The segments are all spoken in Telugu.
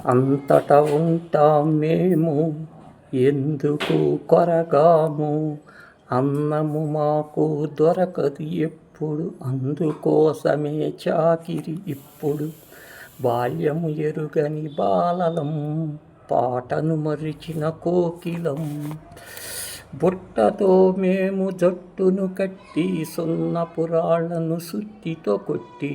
అంతటా ఉంటాం మేము ఎందుకు కొరగాము, అన్నము మాకు దొరకదు ఎప్పుడు, అందుకోసమే చాకిరి ఇప్పుడు. బాల్యము ఎరుగని బాలలం, పాటను మరిచిన కోకిలం. బుట్టతో మేము జట్టును కట్టి, సున్నపురాళ్లను సుత్తితో కొట్టి,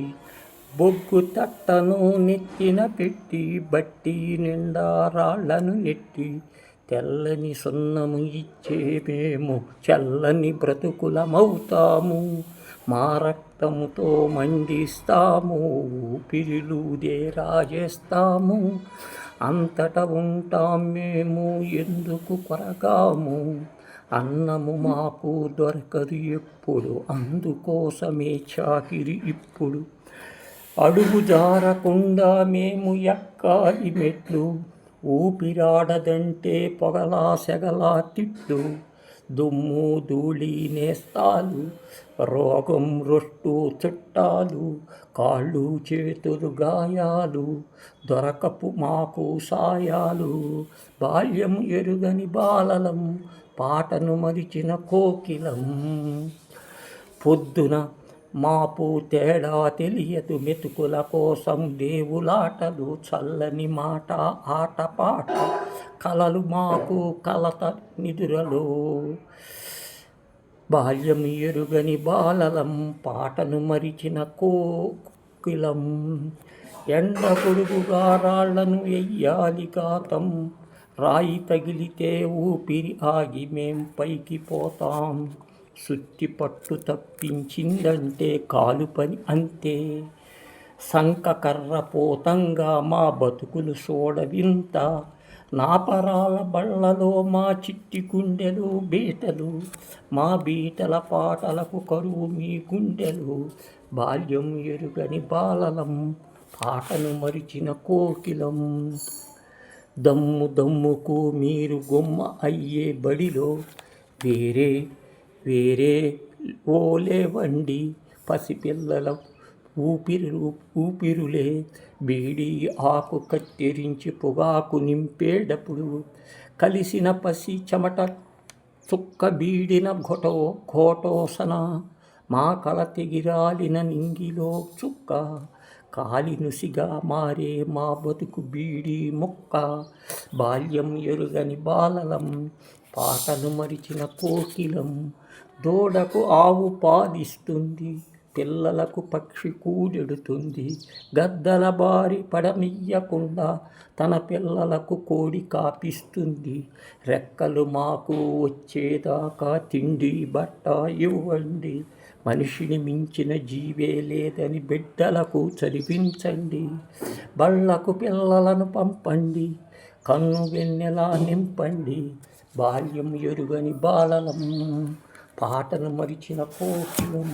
బొగ్గు తట్టను నెత్తిన పెట్టి, బట్టి నిండా రాళ్లను నెట్టి, తెల్లని సున్నము ఇచ్చే మేము చల్లని బ్రతుకులమవుతాము. మా రక్తముతో మండిస్తాము, ఊపిరిలూదే రాజేస్తాము. అంతటా ఉంటాం మేము ఎందుకు కొరగాము, అన్నము మాకు దొరకదు ఎప్పుడు, అందుకోసమే చాకిరి ఇప్పుడు. అడుగు జారకుండా మేము ఎక్కాలి మెట్లు, ఊపిరాడదంటే పొగలా సెగలా తిట్లు. దుమ్ము ధూళి నేస్తాలు, రోగం రొట్టు చుట్టాలు, కాళ్ళు చేతులు గాయాలు, దొరకపు మాకు సాయాలు. బాల్యం ఎరుగని బాలలం, పాటను మరిచిన కోకిలం. పొద్దున మాపు తేడా తెలియదు, మెతుకుల కోసం దేవులాటలు, చల్లని మాట ఆటపాట, కలలు మాకు కలత నిదురలో. బాల్యం ఎరుగని బాలలం, పాటను మరిచిన కోకిలం. ఎండ పొడుగుగా రాళ్లను వెయ్యాలి ఘాతం, రాయి తగిలితే ఊపిరి ఆగి మేం పైకి పోతాం. సుత్తి పట్టు తప్పించిందంటే కాలు పని అంతే, సంకకర్ర పోతంగా మా బతుకులు సోడవింత. నాపరాల బళ్ళలో మా చిట్టి గుండెలు బీటలు, మా బీటల పాటలకు కరువు మీ గుండెలు. బాల్యం ఎరుగని బాలలం, పాటను మరిచిన కోకిలం. దమ్ము దమ్ముకు మీరు గుమ్మ అయ్యే బడిలో, వేరే వేరే ఓలేవండి పసిపిల్లల ఊపిరులే. బీడీ ఆకు కత్తిరించి పొగాకు నింపేటప్పుడు, కలిసిన పసి చెమట చుక్క బీడిన ఘోటోసన, మా కల తెగిరాలిన నింగిలో చుక్క. కాలి నుసిగా మారే మా బతుకు బీడీ ముక్క. బాల్యం ఎరుగని బాలలం, పాటను మరిచిన కోకిలం. దూడకు ఆవు పాలిస్తుంది, పిల్లలకు పక్షి కూడెడుతుంది, గద్దల బారి పడనియ్యకుండా తన పిల్లలకు కోడి కాపిస్తుంది. రెక్కలు మాకు వచ్చేదాకా తిండి బట్ట ఇవ్వండి, మనిషిని మించిన జీవే లేదని బిడ్డలకు చదివించండి. బళ్ళకు పిల్లలను పంపండి, కన్ను వెన్నెలా నింపండి. బాల్యం ఎరుగని బాలలం, పాటను మరిచిన కోకిలం.